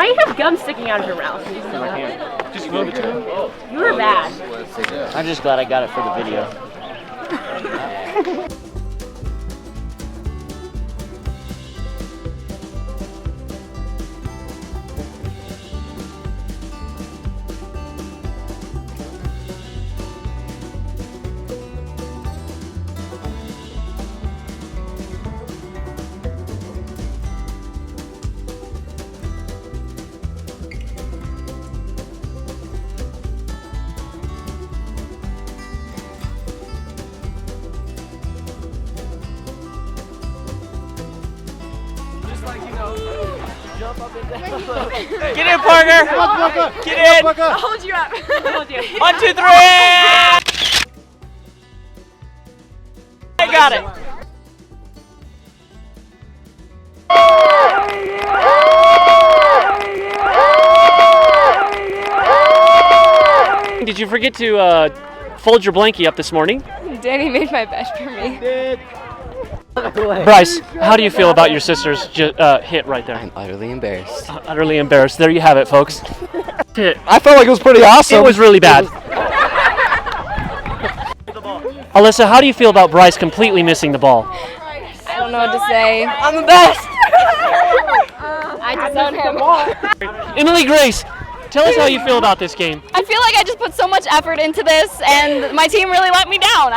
Why do you have gum sticking out of your mouth? Just move it to him. You were bad. I'm just glad I got it for the video. Get in, Parker! Get in! I'll hold you up. 1, 2, 3! I got it! Did you forget to fold your blankie up this morning? Danny made my bed for me. Bryce, how do you feel about your sister's hit right there? I'm utterly embarrassed. Utterly embarrassed. There you have it, folks. I felt like it was pretty awesome. It was really bad. Alyssa, how do you feel about Bryce completely missing the ball? I don't know what to say. I'm the best. I disown him. Emily Grace, tell us how you feel about this game. I feel like I just put so much effort into this, and my team really let me down.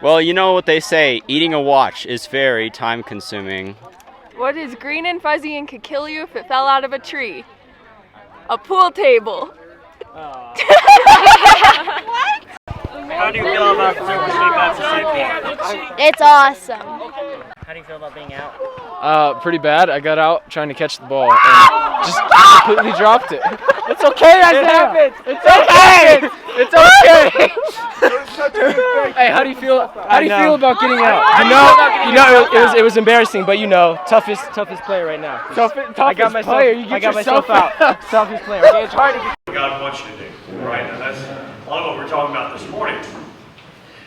Well, you know what they say, eating a watch is very time consuming. What is green and fuzzy and could kill you if it fell out of a tree? A pool table. How do you feel about Silver State Mississippi? It's awesome. How do you feel about being out? Pretty bad. I got out trying to catch the ball and just completely dropped it. It's okay, that happens. It's okay. It's okay. Hey, how do you feel? How do you feel about getting out? It was embarrassing, but toughest player right now. I got myself out. Toughest player. Okay, it's hard to get. God wants you to do, right? And that's a lot of what we're talking about this morning.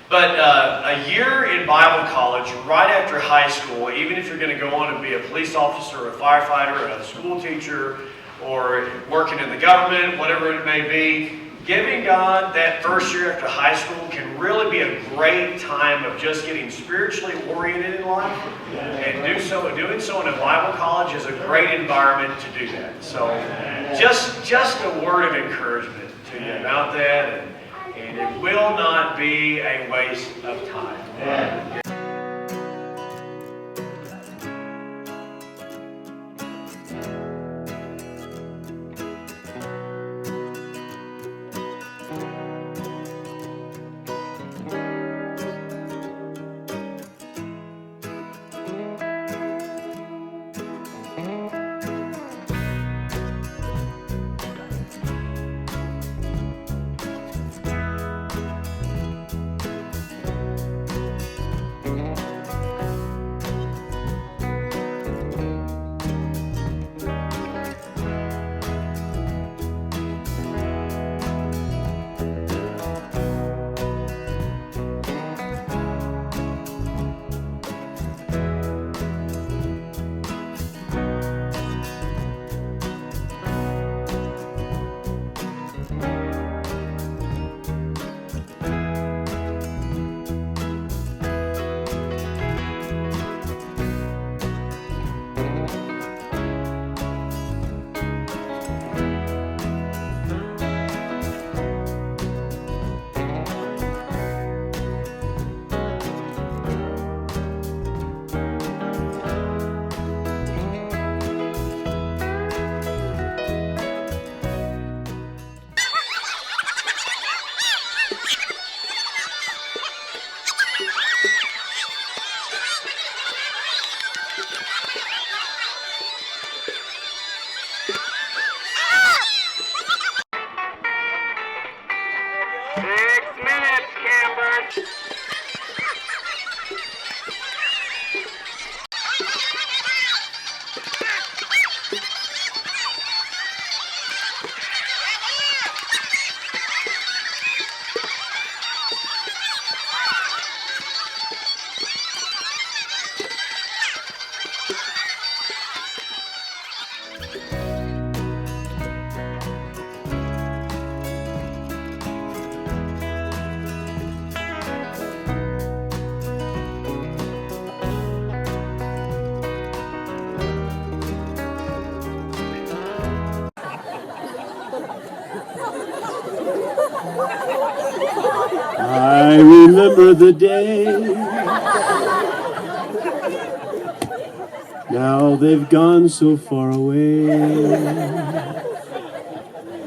But a year in Bible college, right after high school, even if you're going to go on and be a police officer, a firefighter, a school teacher, or working in the government, whatever it may be, giving God that first year after high school can really be a great time of just getting spiritually oriented in life. And doing so in a Bible college is a great environment to do that. So just a word of encouragement to you about that. And it will not be a waste of time. 6 minutes, campers. I remember the day. Now they've gone so far away.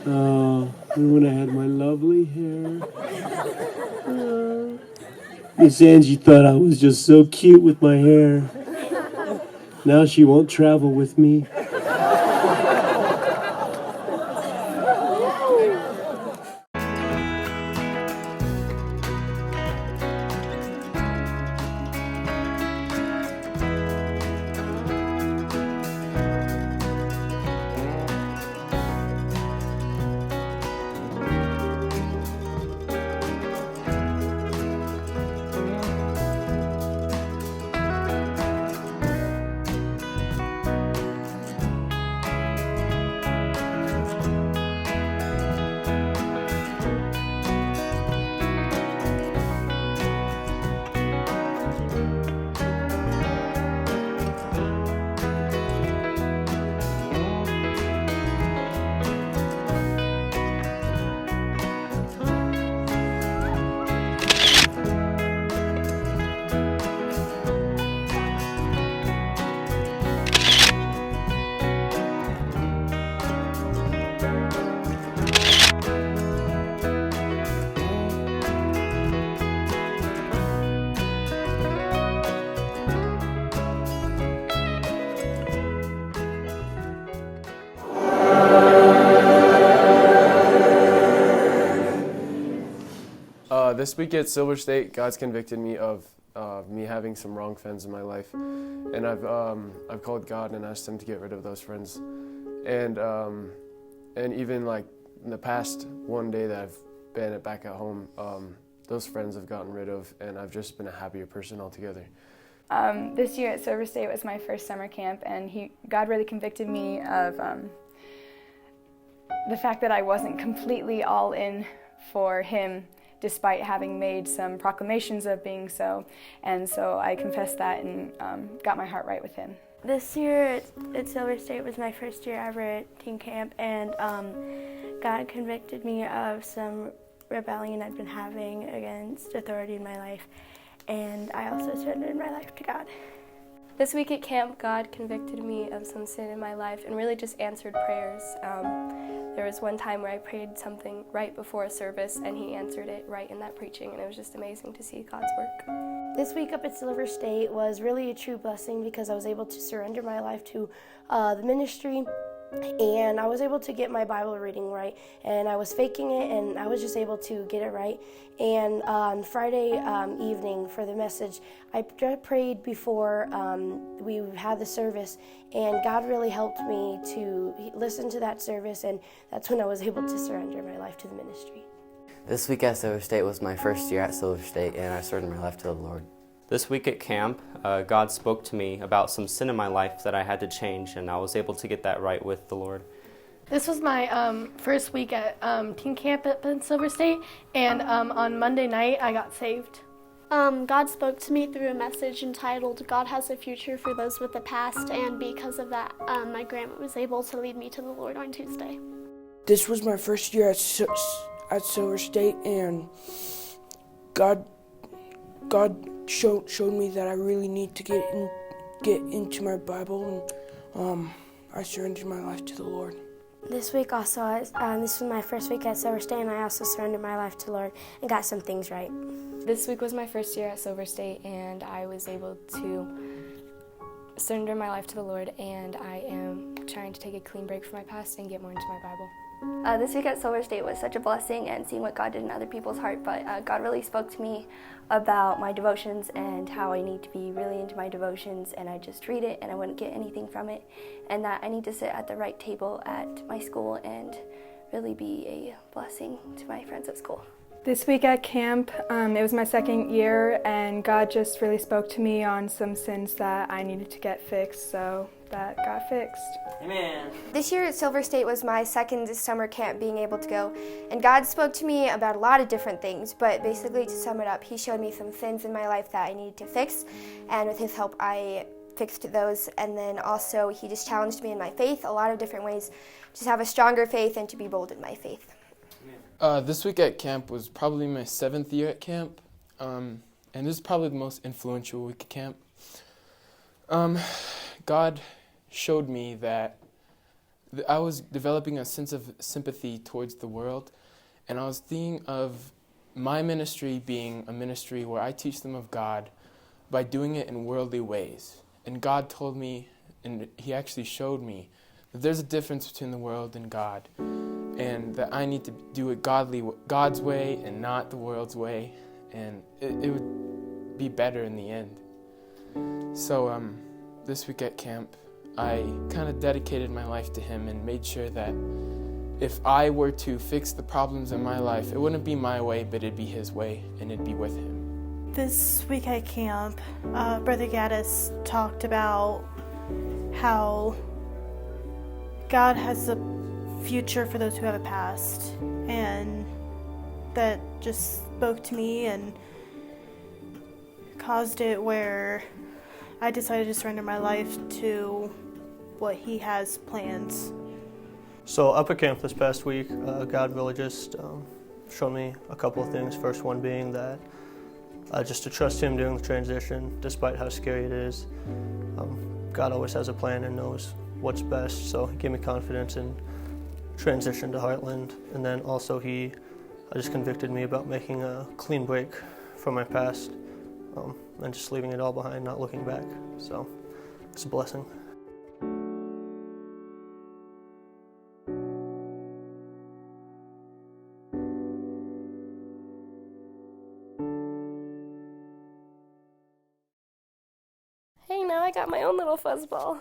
Oh, and when I had my lovely hair. Miss Angie thought I was just so cute with my hair. Now she won't travel with me. This week at Silver State, God's convicted me of me having some wrong friends in my life, and I've called God and asked Him to get rid of those friends, and even like in the past one day that I've been back at home, those friends I've gotten rid of, and I've just been a happier person altogether. This year at Silver State was my first summer camp, and God really convicted me of the fact that I wasn't completely all in for Him, despite having made some proclamations of being so. And so I confessed that and got my heart right with Him. This year at Silver State was my first year ever at teen camp, and God convicted me of some rebellion I'd been having against authority in my life, and I also surrendered my life to God. This week at camp, God convicted me of some sin in my life and really just answered prayers. There was one time where I prayed something right before a service, and He answered it right in that preaching, and it was just amazing to see God's work. This week up at Silver State was really a true blessing because I was able to surrender my life to the ministry, and I was able to get my Bible reading right, and I was faking it, and I was just able to get it right. And on Friday evening for the message, I prayed before we had the service, and God really helped me to listen to that service, and that's when I was able to surrender my life to the ministry. This week at Silver State was my first year at Silver State, and I surrendered my life to the Lord. This week at camp, God spoke to me about some sin in my life that I had to change, and I was able to get that right with the Lord. This was my first week at teen camp at Silver State, and on Monday night I got saved. God spoke to me through a message entitled God Has a Future for Those with the Past, and because of that, my grandma was able to lead me to the Lord on Tuesday. This was my first year at Silver State, and God showed me that I really need to get into my Bible, and I surrendered my life to the Lord. This week also, this was my first week at Silver State, and I also surrendered my life to the Lord and got some things right. This week was my first year at Silver State, and I was able to surrender my life to the Lord, and I am trying to take a clean break from my past and get more into my Bible. This week at Silver State was such a blessing, and seeing what God did in other people's heart, but God really spoke to me about my devotions and how I need to be really into my devotions, and I just read it and I wouldn't get anything from it, and that I need to sit at the right table at my school and really be a blessing to my friends at school. This week at camp, it was my second year, and God just really spoke to me on some sins that I needed to get fixed, so that got fixed. Amen. This year at Silver State was my second summer camp being able to go, and God spoke to me about a lot of different things, but basically to sum it up, He showed me some sins in my life that I needed to fix, and with His help I fixed those, and then also He just challenged me in my faith a lot of different ways, just have a stronger faith and to be bold in my faith. This week at camp was probably my 7th year at camp, and this is probably the most influential week at camp. God showed me that I was developing a sense of sympathy towards the world, and I was thinking of my ministry being a ministry where I teach them of God by doing it in worldly ways. And God told me, and He actually showed me, that there's a difference between the world and God, and that I need to do it God's way and not the world's way, and it would be better in the end. So this week at camp, I kind of dedicated my life to Him and made sure that if I were to fix the problems in my life, it wouldn't be my way, but it'd be His way, and it'd be with Him. This week at camp, Brother Gaddis talked about how God has a future for those who have a past, and that just spoke to me and caused it where I decided to surrender my life to what He has plans. So up at camp this past week, God really just showed me a couple of things. First one being that just to trust Him during the transition, despite how scary it is. God always has a plan and knows what's best, so He gave me confidence in transition to Heartland. And then also He just convicted me about making a clean break from my past and just leaving it all behind, not looking back. So it's a blessing. Hey, now I got my own little fuzzball.